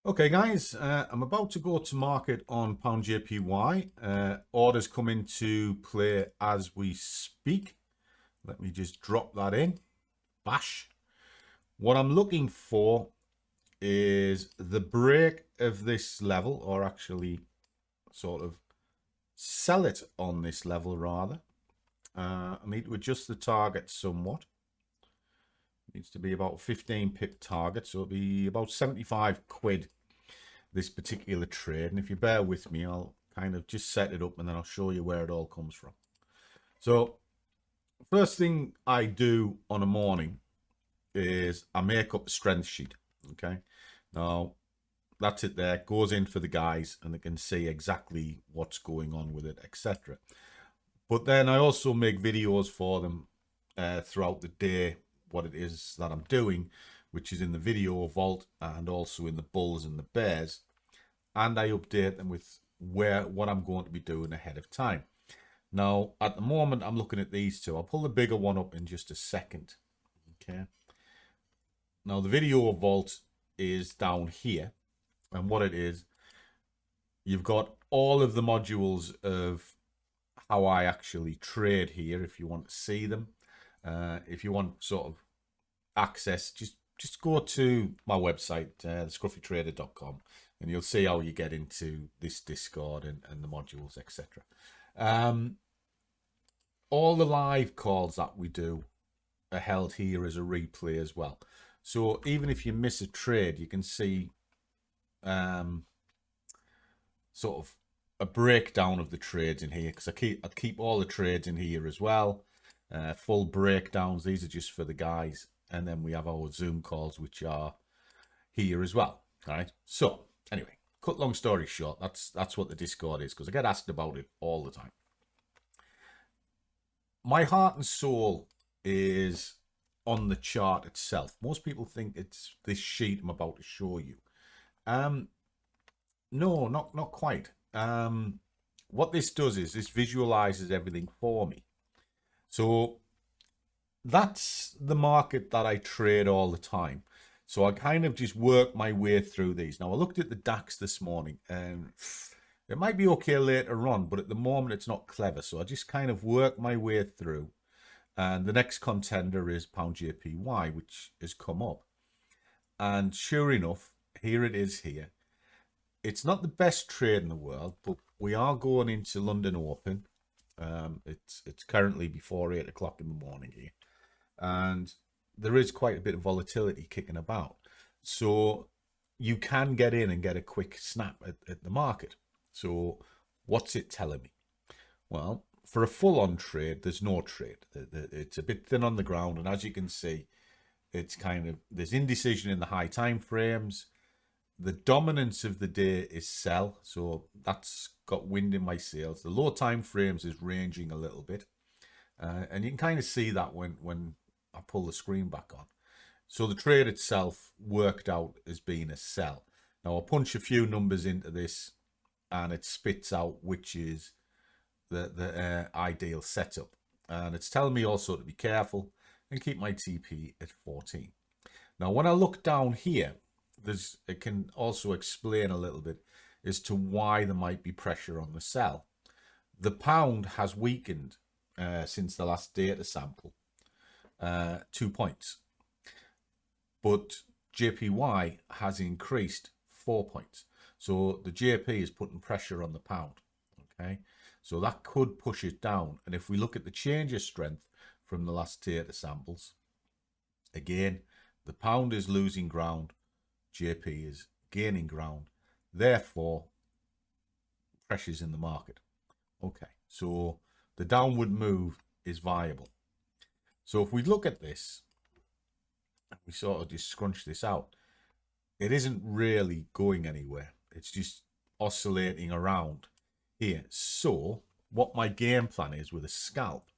Okay, guys, I'm about to go to market on pound JPY. Orders come into play as we speak. Let me just drop that in. Bash. What I'm looking for is the break of this level, or actually sort of sell it on this level rather. I need to adjust the target somewhat. It needs to be about 15 pip target, so it'll be about 75 quid this particular trade. And if you bear with me, I'll kind of just set it up and then I'll show you where it all comes from. So first thing I do on a morning is I make up a strength sheet. Okay, now that's it there. It goes in for the guys and they can see exactly what's going on with it, etc. But then I also make videos for them throughout the day, what it is that I'm doing, which is in the video vault and also in the bulls and the bears. And I update them with what I'm going to be doing ahead of time. Now, at the moment, I'm looking at these two. I'll pull the bigger one up in just a second. Okay. Now, the video vault is down here. And what it is, you've got all of the modules of how I actually trade here, if you want to see them. If you want sort of access, just go to my website, scruffytrader.com, and you'll see how you get into this Discord and the modules, etc. All the live calls that we do are held here as a replay as well. So even if you miss a trade, you can see sort of a breakdown of the trades in here, because I keep all the trades in here as well. Full breakdowns. These are just for the guys. And then we have our Zoom calls, which are here as well. All right. So anyway, cut long story short, that's what the Discord is, because I get asked about it all the time. My heart and soul is on the chart itself. Most people think it's this sheet I'm about to show you. No, not quite. What this does is this visualizes everything for me. So that's the market that I trade all the time. So I kind of just work my way through these. Now, I looked at the DAX this morning and it might be okay later on, but at the moment it's not clever. So I just kind of work my way through. And the next contender is pound JPY, which has come up. And sure enough, here it is here. It's not the best trade in the world, but we are going into London Open. It's currently before 8 o'clock in the morning here. And there is quite a bit of volatility kicking about. So you can get in and get a quick snap at the market. So what's it telling me? Well, for a full-on trade, there's no trade. It's a bit thin on the ground. And as you can see, it's kind of, there's indecision in the high time frames. The dominance of the day is sell. So that's got wind in my sails. The low time frames is ranging a little bit. And you can kind of see that when I pull the screen back on. So the trade itself worked out as being a sell. Now I'll punch a few numbers into this and it spits out which is the ideal setup. And it's telling me also to be careful and keep my TP at 14. Now when I look down here, it can also explain a little bit as to why there might be pressure on the sell. The pound has weakened since the last data sample, 2 points. But JPY has increased 4 points. So the JP is putting pressure on the pound. Okay, so that could push it down. And if we look at the change of strength from the last data samples, again, the pound is losing ground. JP is gaining ground. Therefore, pressures in the market. Okay, so the downward move is viable. So if we look at this, we sort of just scrunch this out. It isn't really going anywhere. It's just oscillating around here. So what my game plan is with a scalp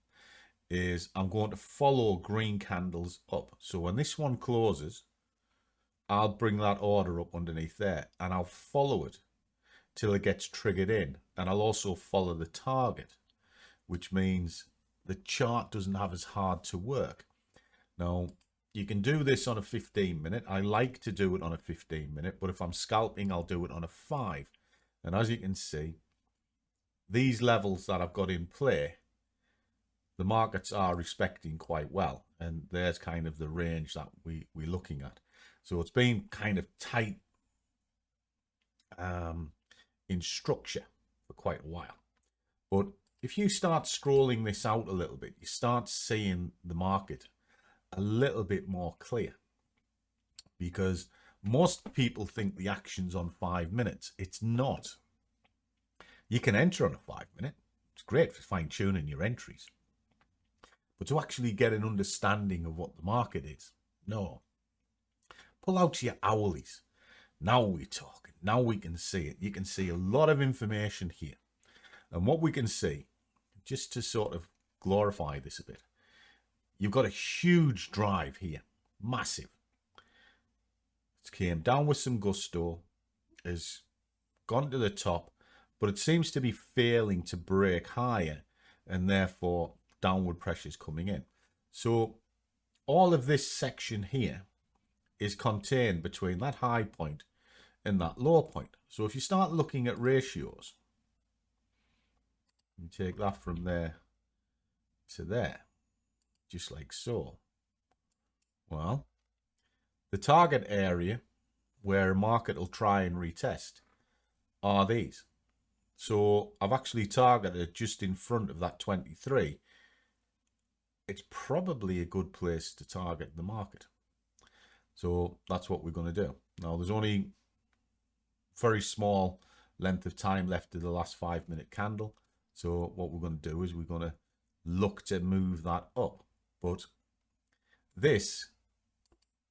is I'm going to follow green candles up. So when this one closes, I'll bring that order up underneath there and I'll follow it till it gets triggered in. And I'll also follow the target, which means the chart doesn't have as hard to work. Now, You can do this on a 15-minute. I like to do it on a 15-minute, but if I'm scalping, I'll do it on a 5. And as you can see, these levels that I've got in play, the markets are respecting quite well. And there's kind of the range that we're looking at. So it's been kind of tight in structure for quite a while. But if you start scrolling this out a little bit, you start seeing the market a little bit more clear, because most people think the action's on 5 minutes. It's not. You can enter on a 5-minute. It's great for fine-tuning your entries. But to actually get an understanding of what the market is, no. Pull out your hourlies. Now we're talking. Now we can see it. You can see a lot of information here. And what we can see, just to sort of glorify this a bit, you've got a huge drive here. Massive. It came down with some gusto, has gone to the top, but it seems to be failing to break higher, and therefore downward pressure is coming in. So all of this section here is contained between that high point and that low point. So if you start looking at ratios, you take that from there to there, just like so. Well, the target area where a market will try and retest are these. So I've actually targeted just in front of that 23. It's probably a good place to target the market. So that's what we're going to do. Now, there's only very small length of time left of the last 5-minute candle. So what we're going to do is we're going to look to move that up. But this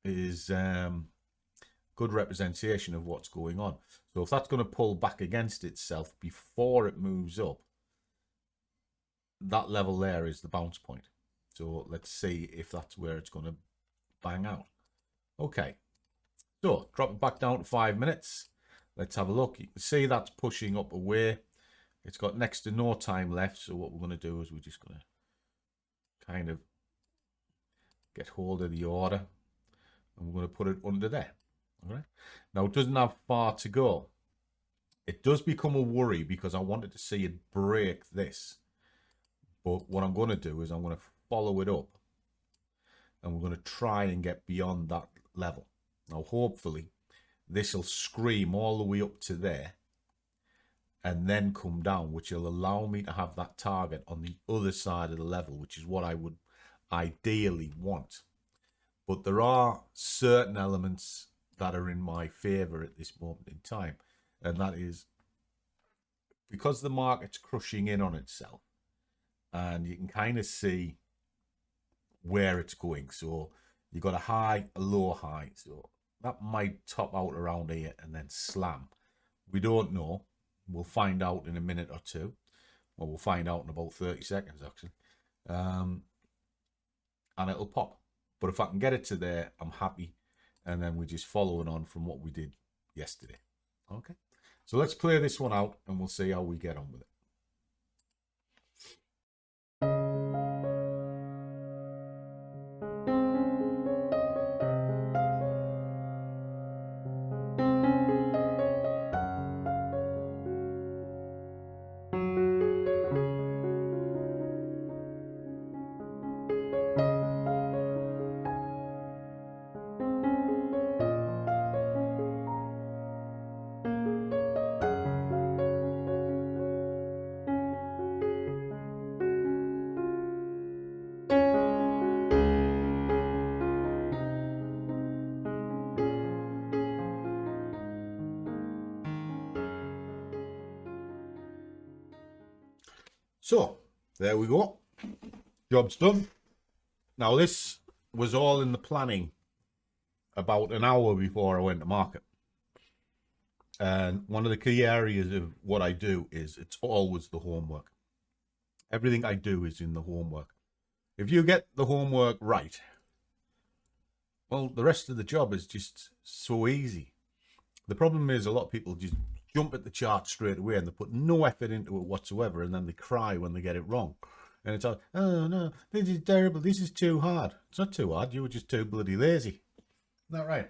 is good representation of what's going on. So if that's going to pull back against itself before it moves up, that level there is the bounce point. So let's see if that's where it's going to bang out. Okay, so drop it back down to 5 minutes. Let's have a look. You can see that's pushing up away. It's got next to no time left. So what we're going to do is we're just going to kind of get hold of the order, and we're going to put it under there. All right. Now, it doesn't have far to go. It does become a worry because I wanted to see it break this. But what I'm going to do is I'm going to follow it up, and we're going to try and get beyond that level. Now, hopefully, this will scream all the way up to there and then come down, which will allow me to have that target on the other side of the level, which is what I would ideally want. But there are certain elements that are in my favor at this moment in time, and that is because the market's crushing in on itself, and you can kind of see where it's going. So you've got a high, a low high, so that might top out around here and then slam. We don't know. We'll find out in a minute or two. Well, we'll find out in about 30 seconds actually, and it'll pop. But if I can get it to there, I'm happy. And then we're just following on from what we did yesterday. Okay. So let's play this one out and we'll see how we get on with it. So there we go. Job's done. Now this was all in the planning about an hour before I went to market. And one of the key areas of what I do is it's always the homework. Everything I do is in the homework. If you get the homework right, well, the rest of the job is just so easy. The problem is a lot of people just jump at the chart straight away and they put no effort into it whatsoever, and then they cry when they get it wrong. And it's like, oh no, this is terrible, this is too hard. It's not too hard, you were just too bloody lazy. Isn't that right?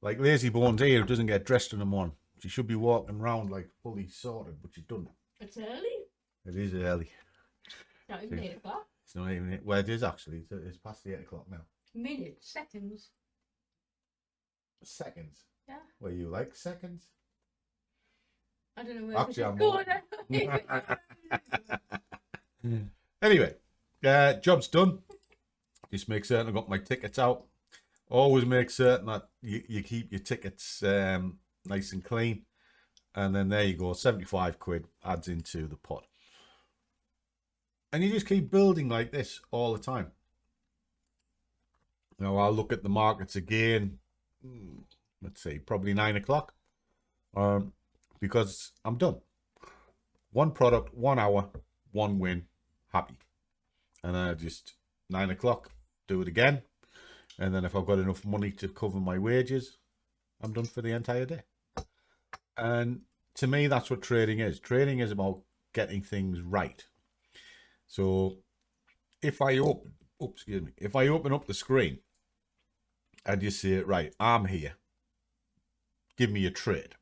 Like lazy bones here who doesn't get dressed in the morning. She should be walking around like fully sorted, but she doesn't. It's early. It is early. Not even 8 o'clock. It's not even it. Well, it is actually. It's past the 8 o'clock now. Minutes, seconds. Seconds? Yeah. Well, you like seconds? I don't know where Actually, I'm going. Anyway, job's done. Just make certain I got my tickets out. Always make certain that you keep your tickets nice and clean. And then there you go, 75 quid adds into the pot. And you just keep building like this all the time. Now I'll look at the markets again, let's say probably 9 o'clock, because I'm done. One product, 1 hour, one win, happy. And then I just 9 o'clock, do it again. And then if I've got enough money to cover my wages, I'm done for the entire day. And to me, that's what trading is. Trading is about getting things right. So if I open, if I open up the screen and you say, right, I'm here, give me a trade.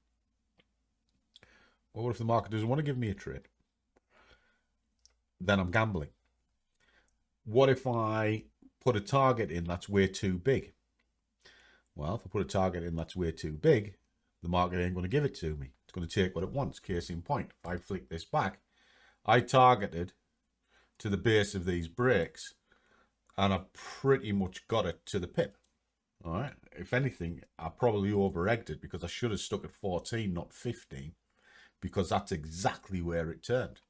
Well, what if the market doesn't want to give me a trade? Then I'm gambling. What if I put a target in that's way too big? Well, if I put a target in that's way too big, the market ain't going to give it to me. It's going to take what it wants. Case in point, if I flick this back, I targeted to the base of these breaks and I pretty much got it to the pip. All right. If anything, I probably over-egged it because I should have stuck at 14, not 15, because that's exactly where it turned.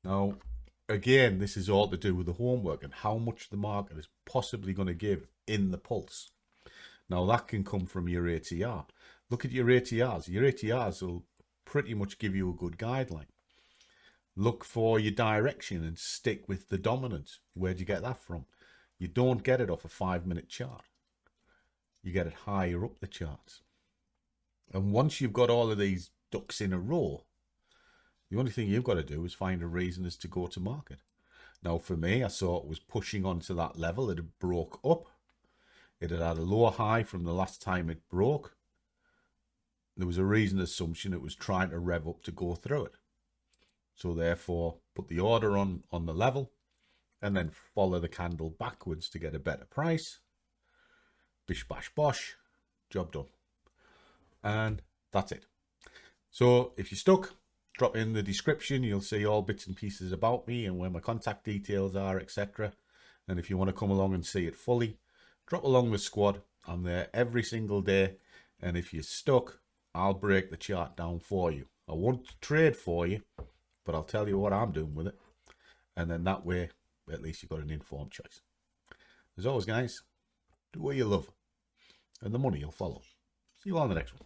Now, again, this is all to do with the homework and how much the market is possibly going to give in the pulse. Now, that can come from your ATR. Look at your ATRs. Your ATRs will pretty much give you a good guideline. Look for your direction and stick with the dominance. Where'd you get that from? You don't get it off a 5-minute chart. You get it higher up the charts. And once you've got all of these ducks in a row, the only thing you've got to do is find a reason as to go to market. Now, for me, I saw it was pushing onto that level. It had broke up. It had had a lower high from the last time it broke. There was a reasoned assumption it was trying to rev up to go through it. So therefore, put the order on the level and then follow the candle backwards to get a better price. Bish, bash, bosh. Job done. And that's it. So if you're stuck, drop in the description. You'll see all bits and pieces about me and where my contact details are, etc. And if you want to come along and see it fully, drop along with Squad. I'm there every single day. And if you're stuck, I'll break the chart down for you. I won't trade for you, but I'll tell you what I'm doing with it. And then that way, at least you've got an informed choice. As always, guys, do what you love. And the money will follow. See you all in the next one.